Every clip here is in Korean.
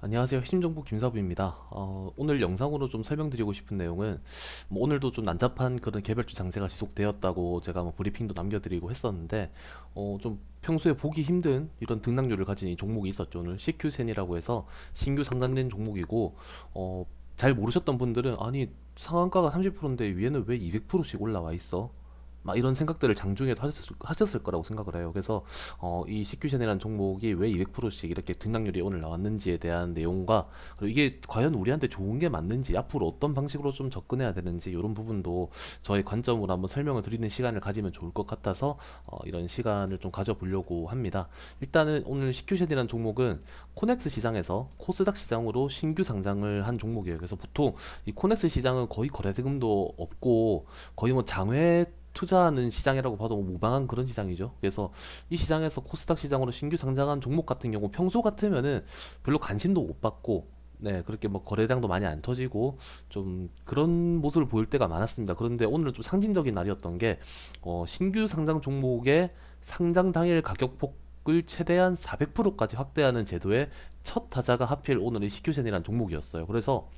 안녕하세요. 핵심정보 김사부입니다. 오늘 영상으로 좀 설명드리고 싶은 내용은 오늘도 좀 난잡한 그런 개별주 장세가 지속되었다고 제가 브리핑도 남겨드리고 했었는데 좀 평소에 보기 힘든 이런 등락률을 가진 이 종목이 있었죠. 오늘 CQ센이라고 해서 신규 상장된 종목이고 잘 모르셨던 분들은 아니 상한가가 30%인데 위에는 왜 200%씩 올라와 있어? 막 이런 생각들을 장중에도 하셨을 거라고 생각을 해요. 그래서 이 CQ젠이라는 종목이 왜 200%씩 이렇게 등락률이 오늘 나왔는지에 대한 내용과 그리고 이게 과연 우리한테 좋은 게 맞는지 앞으로 어떤 방식으로 좀 접근해야 되는지 이런 부분도 저의 관점으로 한번 설명을 드리는 시간을 가지면 좋을 것 같아서 이런 시간을 좀 가져보려고 합니다. 일단은 오늘 CQ젠이라는 종목은 코넥스 시장에서 코스닥 시장으로 신규 상장을 한 종목이에요. 그래서 보통 이 코넥스 시장은 거의 거래대금도 없고 거의 뭐 장외 투자하는 시장이라고 봐도 무방한 그런 시장이죠. 그래서 이 시장에서 코스닥 시장으로 신규 상장한 종목 같은 경우 평소 같으면은 별로 관심도 못 받고 네, 그렇게 뭐 거래량도 많이 안 터지고 좀 그런 모습을 보일 때가 많았습니다. 그런데 오늘은 좀 상징적인 날이었던 게 신규 상장 종목의 상장 당일 가격폭을 최대한 400%까지 확대하는 제도의 첫 타자가 하필 오늘 이 CQ젠이라는 종목이었어요. 그래서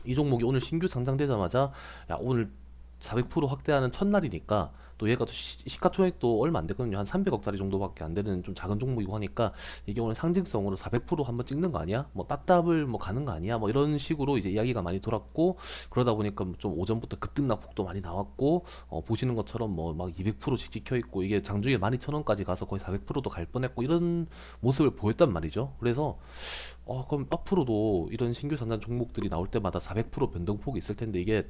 이 종목이 오늘 신규 상장되자마자 야 오늘 400% 확대하는 첫날이니까 또 얘가 또 시가총액도 얼마 안 되거든요. 한 300억짜리 정도밖에 안 되는 좀 작은 종목이고 하니까 이게 오늘 상징성으로 400% 한번 찍는 거 아니야? 뭐 딱답을 뭐 가는 거 아니야? 뭐 이런 식으로 이제 이야기가 많이 돌았고 그러다 보니까 좀 오전부터 급등락폭도 많이 나왔고 보시는 것처럼 뭐 막 200%씩 찍혀 있고 이게 장중에 12,000원까지 가서 거의 400%도 갈 뻔했고 이런 모습을 보였단 말이죠. 그래서 그럼 앞으로도 이런 신규 상장 종목들이 나올 때마다 400% 변동폭이 있을 텐데 이게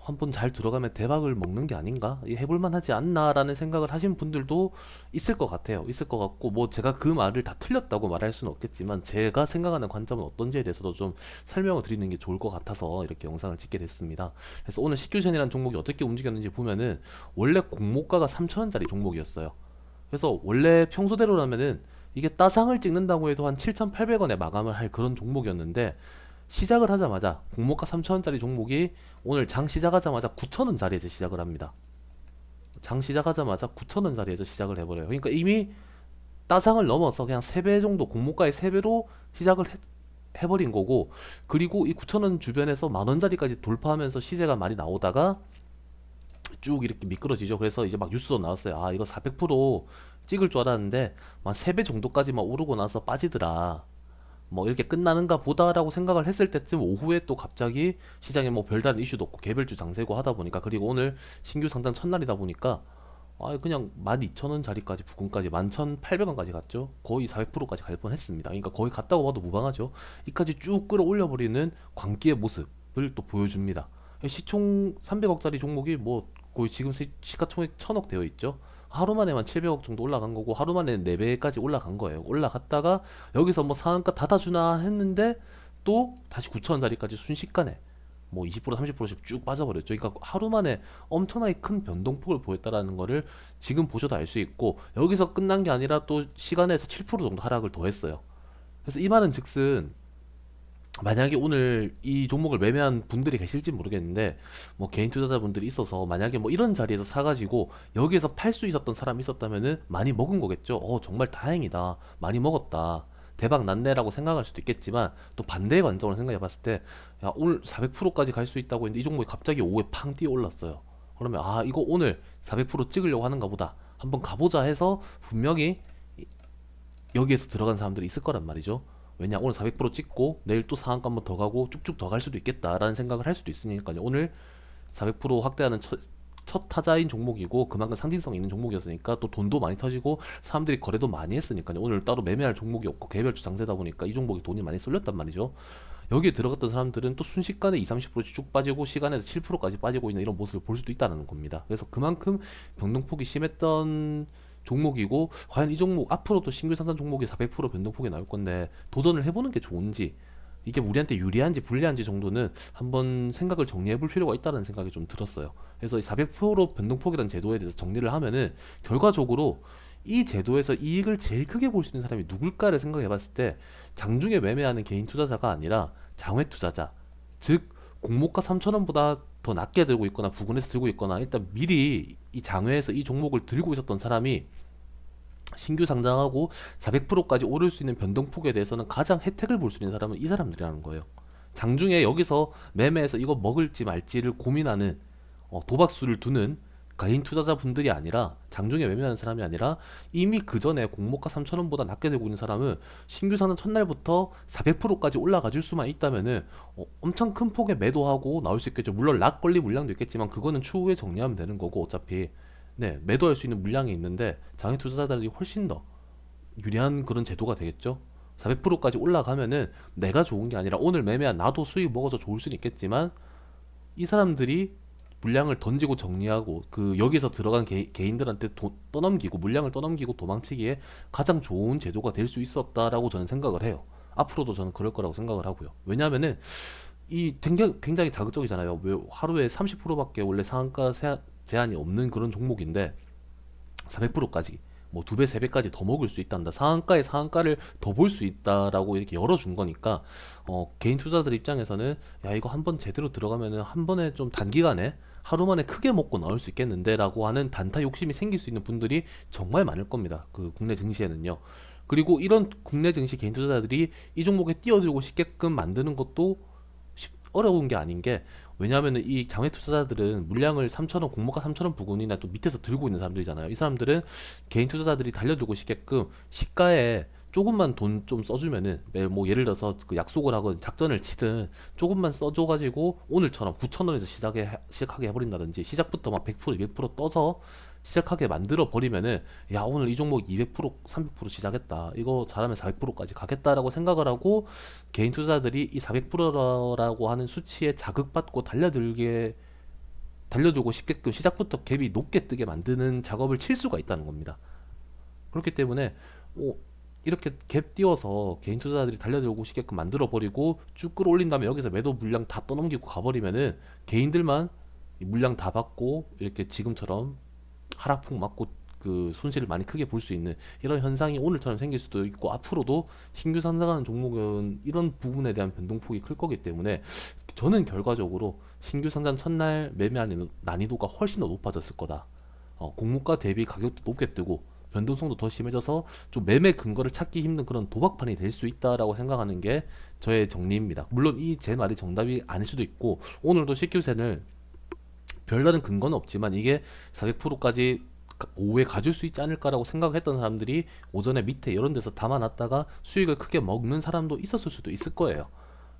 한번 잘 들어가면 대박을 먹는 게 아닌가? 해볼만 하지 않나라는 생각을 하신 분들도 있을 것 같아요. 있을 것 같고, 뭐 제가 그 말을 다 틀렸다고 말할 수는 없겠지만, 제가 생각하는 관점은 어떤지에 대해서도 좀 설명을 드리는 게 좋을 것 같아서 이렇게 영상을 찍게 됐습니다. 그래서 오늘 식규젠이라는 종목이 어떻게 움직였는지 보면은, 원래 공모가가 3,000원짜리 종목이었어요. 그래서 원래 평소대로라면은, 이게 따상을 찍는다고 해도 한 7,800원에 마감을 할 그런 종목이었는데, 시작을 하자마자 공모가 3,000원짜리 종목이 오늘 장 시작하자마자 9,000원 자리에서 시작을 합니다. 장 시작하자마자 9,000원 자리에서 시작을 해버려요. 그러니까 이미 따상을 넘어서 그냥 3배 정도 공모가의 3배로 시작을 해버린 거고 그리고 이 9,000원 주변에서 만원짜리까지 돌파하면서 시세가 많이 나오다가 쭉 이렇게 미끄러지죠. 그래서 이제 막 뉴스도 나왔어요. 아 이거 400% 찍을 줄 알았는데 한 3배 정도까지만 오르고 나서 빠지더라. 뭐 이렇게 끝나는가 보다라고 생각을 했을 때쯤 오후에 또 갑자기 시장에 뭐 별다른 이슈도 없고 개별주 장세고 하다 보니까 그리고 오늘 신규 상장 첫날이다 보니까 그냥 12,000원 자리까지 부근까지 11,800원까지 갔죠. 거의 400%까지 갈 뻔했습니다. 그러니까 거의 갔다고 봐도 무방하죠. 이까지 쭉 끌어올려 버리는 광기의 모습을 또 보여줍니다. 시총 300억짜리 종목이 뭐 거의 지금 시가총액 1,000억 되어 있죠. 하루 만에만 700억 정도 올라간 거고 하루 만에 4배까지 올라간 거예요. 올라갔다가 여기서 뭐 상한가 닫아주나 했는데 또 다시 9,000원짜리까지 순식간에 뭐 20% 30%씩 쭉 빠져버렸죠. 그러니까 하루 만에 엄청나게 큰 변동폭을 보였다라는 거를 지금 보셔도 알 수 있고 여기서 끝난 게 아니라 또 시간에서 7% 정도 하락을 더했어요. 그래서 이 말은 즉슨 만약에 오늘 이 종목을 매매한 분들이 계실지 모르겠는데 뭐 개인 투자자분들이 있어서 만약에 뭐 이런 자리에서 사가지고 여기에서 팔 수 있었던 사람이 있었다면은 많이 먹은 거겠죠. 정말 다행이다. 많이 먹었다. 대박 났네라고 생각할 수도 있겠지만 또 반대의 관점으로 생각해 봤을 때 야, 오늘 400%까지 갈 수 있다고 했는데 이 종목이 갑자기 오후에 팡 뛰어 올랐어요. 그러면 이거 오늘 400% 찍으려고 하는가 보다. 한번 가보자 해서 분명히 여기에서 들어간 사람들이 있을 거란 말이죠. 왜냐 오늘 400% 찍고 내일 또 상한가 한번 더 가고 쭉쭉 더 갈 수도 있겠다라는 생각을 할 수도 있으니까요. 오늘 400% 확대하는 첫 타자인 종목이고 그만큼 상징성 있는 종목이었으니까 또 돈도 많이 터지고 사람들이 거래도 많이 했으니까요. 오늘 따로 매매할 종목이 없고 개별주 장세다 보니까 이 종목이 돈이 많이 쏠렸단 말이죠. 여기에 들어갔던 사람들은 또 순식간에 2, 30%씩 쭉 빠지고 시간에서 7%까지 빠지고 있는 이런 모습을 볼 수도 있다는 겁니다. 그래서 그만큼 변동폭이 심했던 종목이고 과연 이 종목 앞으로도 신규 상장 종목이 400% 변동폭이 나올 건데 도전을 해보는 게 좋은지 이게 우리한테 유리한지 불리한지 정도는 한번 생각을 정리해 볼 필요가 있다는 생각이 좀 들었어요. 그래서 이 400% 변동폭이라는 제도에 대해서 정리를 하면은 결과적으로 이 제도에서 이익을 제일 크게 볼 수 있는 사람이 누굴까를 생각해 봤을 때 장중에 매매하는 개인 투자자가 아니라 장외 투자자 즉 공모가 3,000원보다 더 낮게 들고 있거나 부근에서 들고 있거나 일단 미리 이 장외에서 이 종목을 들고 있었던 사람이 신규 상장하고 400%까지 오를 수 있는 변동폭에 대해서는 가장 혜택을 볼 수 있는 사람은 이 사람들이라는 거예요. 장중에 여기서 매매해서 이거 먹을지 말지를 고민하는 도박수를 두는 개인 투자자분들이 아니라, 장중에 매매하는 사람이 아니라 이미 그 전에 공모가 3,000원보다 낮게 되고 있는 사람은 신규 상장 첫날부터 400%까지 올라가 줄 수만 있다면은 엄청 큰 폭의 매도하고 나올 수 있겠죠. 물론 락 걸릴 물량도 있겠지만 그거는 추후에 정리하면 되는 거고, 어차피 네, 매도할 수 있는 물량이 있는데 장외 투자자들이 훨씬 더 유리한 그런 제도가 되겠죠. 400%까지 올라가면은 내가 좋은 게 아니라 오늘 매매한 나도 수익 먹어서 좋을 수는 있겠지만, 이 사람들이 물량을 던지고 정리하고 그 여기서 들어간 개인들한테 떠넘기고 물량을 떠넘기고 도망치기에 가장 좋은 제도가 될 수 있었다라고 저는 생각을 해요. 앞으로도 저는 그럴 거라고 생각을 하고요. 왜냐하면은 이 굉장히 자극적이잖아요. 왜 하루에 30%밖에 원래 상한가 제한이 없는 그런 종목인데 400%까지 뭐 두 배, 세 배까지 더 먹을 수 있단다. 상한가에 상한가를 더 볼 수 있다라고 이렇게 열어준 거니까 개인 투자들 입장에서는 야, 이거 한번 제대로 들어가면은 한 번에 좀 단기간에 하루 만에 크게 먹고 나올 수 있겠는데라고 하는 단타 욕심이 생길 수 있는 분들이 정말 많을 겁니다. 그 국내 증시에는요. 그리고 이런 국내 증시 개인 투자자들이 이 종목에 뛰어들고 싶게끔 만드는 것도 어려운 게 아닌 게, 왜냐하면 이 장외 투자자들은 물량을 3,000원, 공모가 3,000원 부근이나 또 밑에서 들고 있는 사람들이잖아요. 이 사람들은 개인 투자자들이 달려들고 싶게끔 시가에 조금만 돈 좀 써주면은, 뭐 예를 들어서 그 약속을 하건 작전을 치든 조금만 써줘가지고 오늘처럼 9,000원에서 시작하게 해버린다든지, 시작부터 막 100%, 200% 떠서 시작하게 만들어 버리면은, 야, 오늘 이 종목 200%, 300% 시작했다, 이거 잘하면 400%까지 가겠다라고 생각을 하고 개인 투자자들이 이 400%라고 하는 수치에 자극받고 달려들고 싶게끔 시작부터 갭이 높게 뜨게 만드는 작업을 칠 수가 있다는 겁니다. 그렇기 때문에 어, 이렇게 갭 띄워서 개인 투자자들이 달려들고 싶게끔 만들어 버리고 쭉 끌어올린 다음에 여기서 매도 물량 다 떠넘기고 가버리면은 개인들만 이 물량 다 받고 이렇게 지금처럼 하락폭 맞고 그 손실을 많이 크게 볼 수 있는 이런 현상이 오늘처럼 생길 수도 있고, 앞으로도 신규 상장하는 종목은 이런 부분에 대한 변동폭이 클 거기 때문에 저는 결과적으로 신규 상장 첫날 매매하는 난이도가 훨씬 더 높아졌을 거다. 공모가 대비 가격도 높게 뜨고 변동성도 더 심해져서 좀 매매 근거를 찾기 힘든 그런 도박판이 될 수 있다라고 생각하는 게 저의 정리입니다. 물론 이 제 말이 정답이 아닐 수도 있고, 오늘도 CQ센을 별다른 근거는 없지만 이게 400%까지 오후에 가질 수 있지 않을까라고 생각했던 사람들이 오전에 밑에 이런 데서 담아놨다가 수익을 크게 먹는 사람도 있었을 수도 있을 거예요.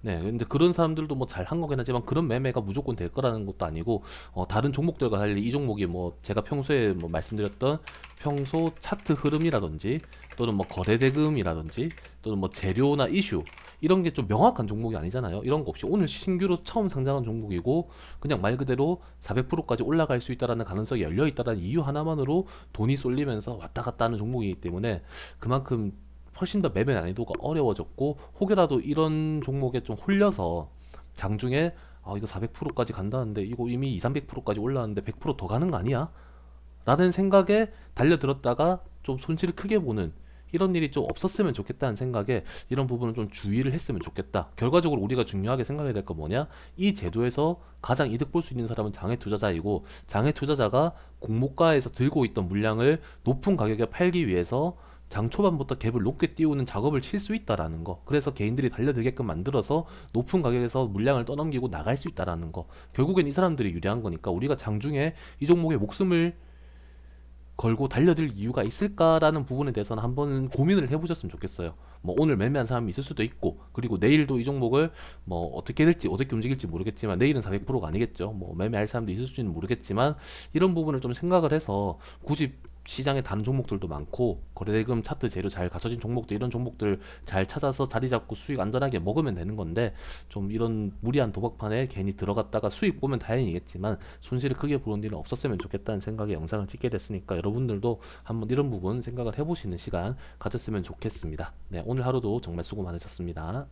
네, 근데 그런 사람들도 뭐 잘한 거긴 하지만 그런 매매가 무조건 될 거라는 것도 아니고, 다른 종목들과 달리 이 종목이 뭐 제가 평소에 뭐 말씀드렸던 평소 차트 흐름이라든지 또는 뭐 거래 대금이라든지 또는 뭐 재료나 이슈, 이런 게 좀 명확한 종목이 아니잖아요. 이런 거 없이 오늘 신규로 처음 상장한 종목이고 그냥 말 그대로 400%까지 올라갈 수 있다라는 가능성이 열려 있다라는 이유 하나만으로 돈이 쏠리면서 왔다 갔다 하는 종목이기 때문에 그만큼 훨씬 더 매매 난이도가 어려워졌고, 혹여라도 이런 종목에 좀 홀려서 장중에 이거 400%까지 간다는데 이거 이미 2, 300%까지 올라왔는데 100%더 가는 거 아니야? 라는 생각에 달려들었다가 좀 손실을 크게 보는 이런 일이 좀 없었으면 좋겠다는 생각에 이런 부분은 좀 주의를 했으면 좋겠다. 결과적으로 우리가 중요하게 생각해야 될 건 뭐냐? 이 제도에서 가장 이득 볼 수 있는 사람은 장외 투자자이고, 장외 투자자가 공모가에서 들고 있던 물량을 높은 가격에 팔기 위해서 장 초반부터 갭을 높게 띄우는 작업을 칠 수 있다라는 거. 그래서 개인들이 달려들게끔 만들어서 높은 가격에서 물량을 떠넘기고 나갈 수 있다라는 거. 결국엔 이 사람들이 유리한 거니까 우리가 장중에 이 종목에 목숨을 걸고 달려들 이유가 있을까라는 부분에 대해서는 한번 고민을 해보셨으면 좋겠어요. 뭐 오늘 매매한 사람이 있을 수도 있고, 그리고 내일도 이 종목을 뭐 어떻게 될지 어떻게 움직일지 모르겠지만, 내일은 400%가 아니겠죠. 뭐 매매할 사람도 있을지는 모르겠지만 이런 부분을 좀 생각을 해서, 굳이 시장에 다른 종목들도 많고 거래대금 차트 재료 잘 갖춰진 종목들, 이런 종목들 잘 찾아서 자리 잡고 수익 안전하게 먹으면 되는 건데, 좀 이런 무리한 도박판에 괜히 들어갔다가 수익 보면 다행이겠지만 손실을 크게 보는 일은 없었으면 좋겠다는 생각에 영상을 찍게 됐으니까 여러분들도 한번 이런 부분 생각을 해보시는 시간 가졌으면 좋겠습니다. 네, 오늘 하루도 정말 수고 많으셨습니다.